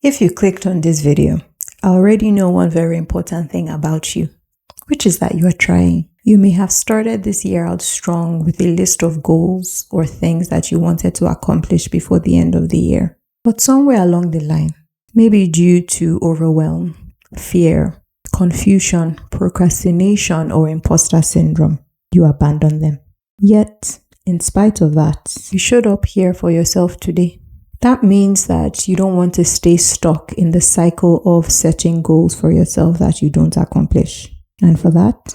If you clicked on this video, I already know one very important thing about you, which is that you are trying. You may have started this year out strong with a list of goals or things that you wanted to accomplish before the end of the year. But somewhere along the line, maybe due to overwhelm, fear, confusion, procrastination, or imposter syndrome, you abandon them. Yet, in spite of that, you showed up here for yourself today. That means that you don't want to stay stuck in the cycle of setting goals for yourself that you don't accomplish. And for that,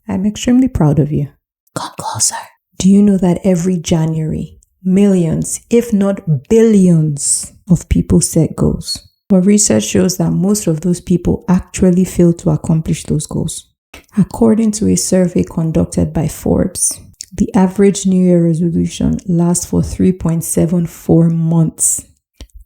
I'm extremely proud of you. Come closer. Do you know that every January, millions, if not billions of people set goals? But research shows that most of those people actually fail to accomplish those goals. According to a survey conducted by Forbes, the average New Year resolution lasts for 3.74 months.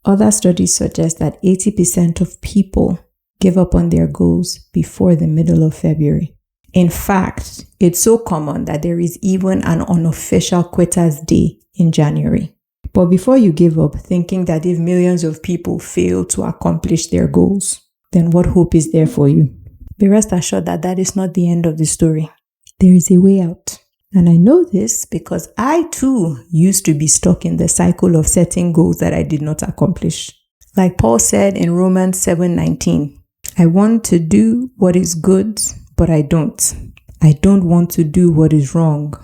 Other studies suggest that 80% of people give up on their goals before the middle of February. In fact, it's so common that there is even an unofficial Quitters Day in January. But before you give up thinking that if millions of people fail to accomplish their goals, then what hope is there for you? Be rest assured that that is not the end of the story. There is a way out. And I know this because I too used to be stuck in the cycle of setting goals that I did not accomplish. Like Paul said in Romans 7:19, I want to do what is good, but I don't. I don't want to do what is wrong,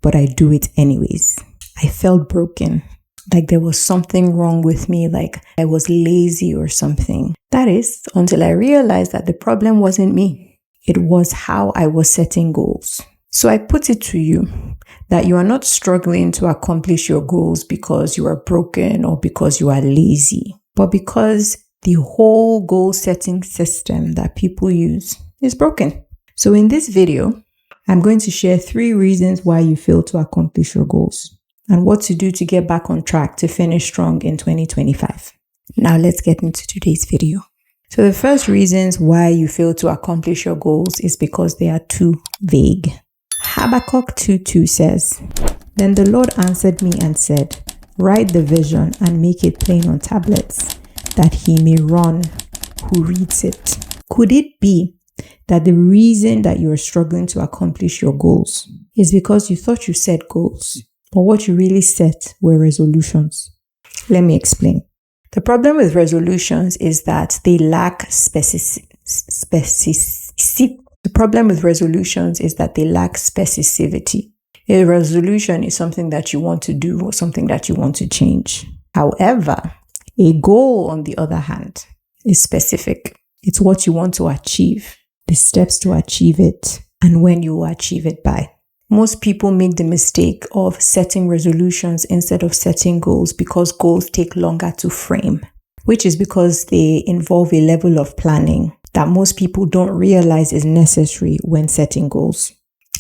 but I do it anyways. I felt broken, like there was something wrong with me, like I was lazy or something. That is, until I realized that the problem wasn't me. It was how I was setting goals. So I put it to you that you are not struggling to accomplish your goals because you are broken or because you are lazy, but because the whole goal setting system that people use is broken. So in this video, I'm going to share 3 reasons why you fail to accomplish your goals and what to do to get back on track to finish strong in 2025. Now let's get into today's video. So the first reasons why you fail to accomplish your goals is because they are too vague. Habakkuk 2:2 says, Then the Lord answered me and said, Write the vision and make it plain on tablets, that he may run who reads it. Could it be that the reason that you are struggling to accomplish your goals is because you thought you set goals, but what you really set were resolutions? Let me explain. The problem with resolutions is that they lack specificity. The problem with resolutions is that they lack specificity. A resolution is something that you want to do or something that you want to change. However, a goal, on the other hand, is specific. It's what you want to achieve, the steps to achieve it, and when you will achieve it by. Most people make the mistake of setting resolutions instead of setting goals because goals take longer to frame, which is because they involve a level of planning that most people don't realize is necessary when setting goals.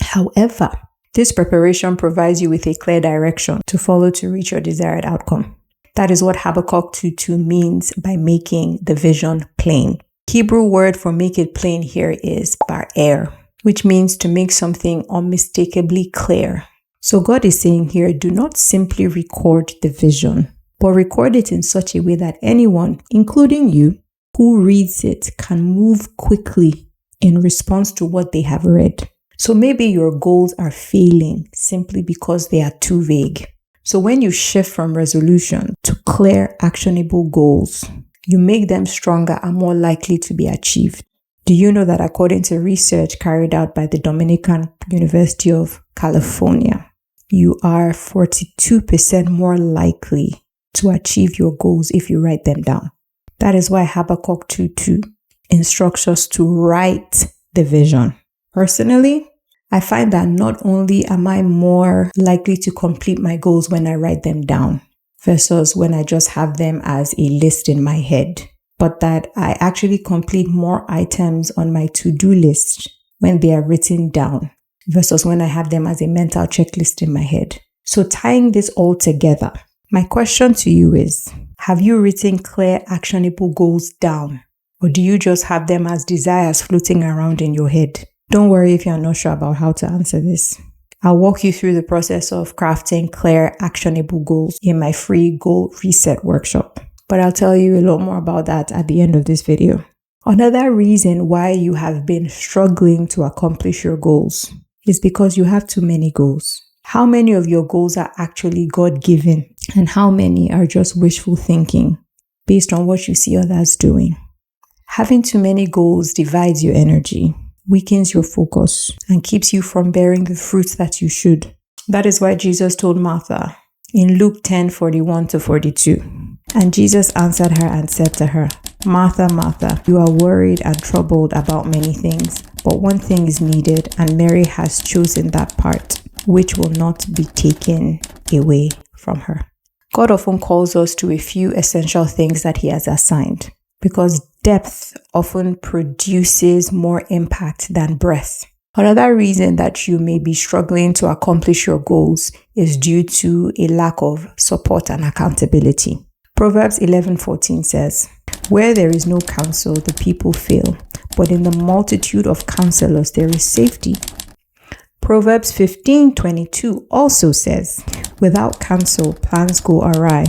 However, this preparation provides you with a clear direction to follow to reach your desired outcome. That is what Habakkuk 2:2 means by making the vision plain. Hebrew word for make it plain here is bar'er, which means to make something unmistakably clear. So God is saying here, do not simply record the vision, but record it in such a way that anyone, including you, who reads it can move quickly in response to what they have read. So maybe your goals are failing simply because they are too vague. So when you shift from resolution to clear, actionable goals, you make them stronger and more likely to be achieved. Do you know that according to research carried out by the Dominican University of California, you are 42% more likely to achieve your goals if you write them down? That is why Habakkuk 2:2 instructs us to write the vision. Personally, I find that not only am I more likely to complete my goals when I write them down versus when I just have them as a list in my head, but that I actually complete more items on my to-do list when they are written down versus when I have them as a mental checklist in my head. So tying this all together, my question to you is, have you written clear, actionable goals down? Or do you just have them as desires floating around in your head? Don't worry if you're not sure about how to answer this. I'll walk you through the process of crafting clear, actionable goals in my free goal reset workshop. but I'll tell you a lot more about that at the end of this video. Another reason why you have been struggling to accomplish your goals is because you have too many goals. How many of your goals are actually God-given, and how many are just wishful thinking based on what you see others doing? Having too many goals divides your energy, weakens your focus, and keeps you from bearing the fruits that you should. That is why Jesus told Martha in Luke 10:41-42, and Jesus answered her and said to her, "Martha, Martha, you are worried and troubled about many things, but one thing is needed, and Mary has chosen that part, which will not be taken away from her." God often calls us to a few essential things that He has assigned, because depth often produces more impact than breadth. Another reason that you may be struggling to accomplish your goals is due to a lack of support and accountability. Proverbs 11:14 says, "Where there is no counsel, the people fail, but in the multitude of counselors there is safety." Proverbs 15:22 also says, "Without counsel, plans go awry,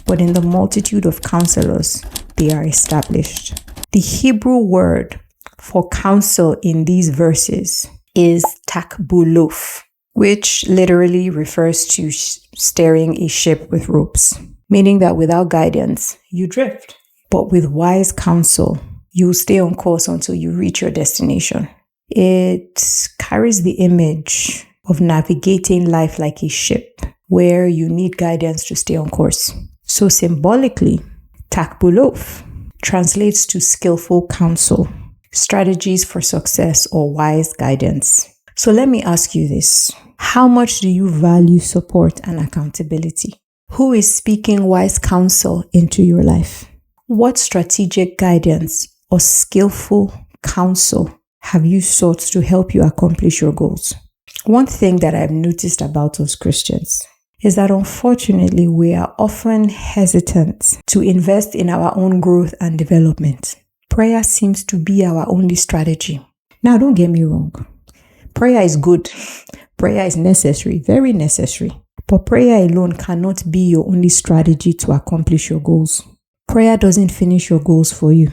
but in the multitude of counselors, they are established." The Hebrew word for counsel in these verses is takbulof, which literally refers to steering a ship with ropes, meaning that without guidance, you drift. But with wise counsel, you'll stay on course until you reach your destination. It carries the image of navigating life like a ship, where you need guidance to stay on course. So symbolically, takbulof translates to skillful counsel, strategies for success, or wise guidance. So let me ask you this. How much do you value support and accountability? Who is speaking wise counsel into your life? What strategic guidance or skillful counsel have you sought to help you accomplish your goals? One thing that I've noticed about us Christians is that unfortunately we are often hesitant to invest in our own growth and development. Prayer seems to be our only strategy. Now, don't get me wrong. Prayer is good. Prayer is necessary, very necessary. But prayer alone cannot be your only strategy to accomplish your goals. Prayer doesn't finish your goals for you.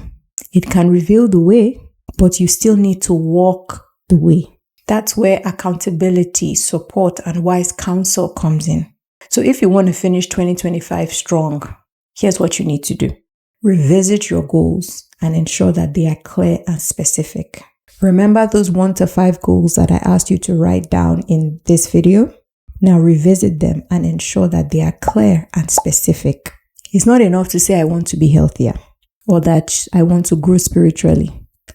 It can reveal the way, but you still need to walk the way. That's where accountability, support, and wise counsel comes in. So if you want to finish 2025 strong, here's what you need to do. Revisit your goals and ensure that they are clear and specific. Remember those 1 to 5 goals that I asked you to write down in this video? Now revisit them and ensure that they are clear and specific. It's not enough to say I want to be healthier or that I want to grow spiritually.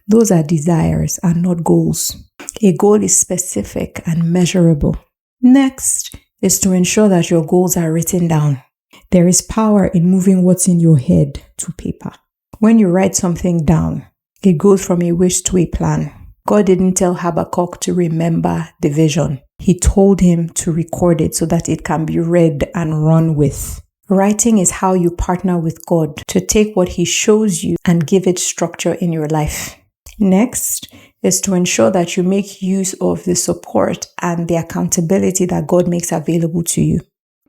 Those are desires and not goals. A goal is specific and measurable. Next is to ensure that your goals are written down. There is power in moving what's in your head to paper. When you write something down, it goes from a wish to a plan. God didn't tell Habakkuk to remember the vision. He told him to record it so that it can be read and run with. Writing is how you partner with God to take what He shows you and give it structure in your life. Next is to ensure that you make use of the support and the accountability that God makes available to you.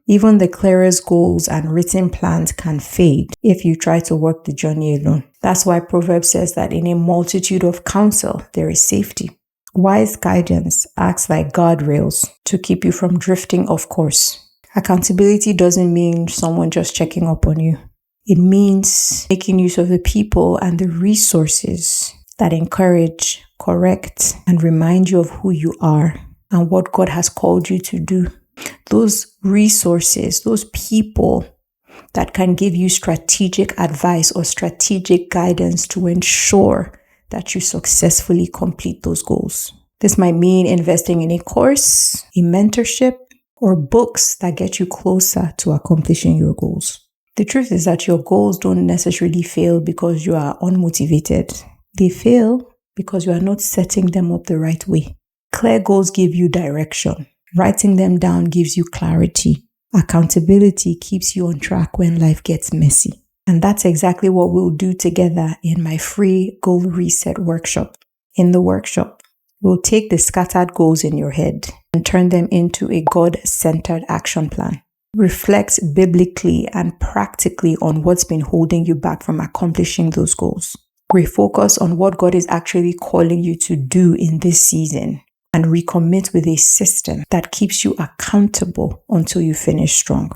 Even the clearest goals and written plans can fade if you try to work the journey alone. That's why Proverbs says that in a multitude of counsel, there is safety. Wise guidance acts like guardrails to keep you from drifting off course. Accountability doesn't mean someone just checking up on you. It means making use of the people and the resources that encourage, correct, and remind you of who you are and what God has called you to do. Those resources, those people that can give you strategic advice or strategic guidance to ensure that you successfully complete those goals. This might mean investing in a course, a mentorship, or books that get you closer to accomplishing your goals. The truth is that your goals don't necessarily fail because you are unmotivated. They fail because you are not setting them up the right way. Clear goals give you direction. Writing them down gives you clarity. Accountability keeps you on track when life gets messy. And that's exactly what we'll do together in my free Goal Reset workshop. In the workshop, we'll take the scattered goals in your head and turn them into a God-centered action plan. Reflect biblically and practically on what's been holding you back from accomplishing those goals. Refocus on what God is actually calling you to do in this season, and recommit with a system that keeps you accountable until you finish strong.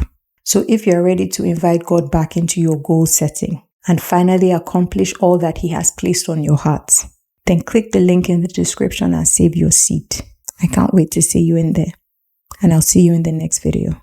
So if you're ready to invite God back into your goal setting and finally accomplish all that He has placed on your heart, then click the link in the description and save your seat. I can't wait to see you in there, and I'll see you in the next video.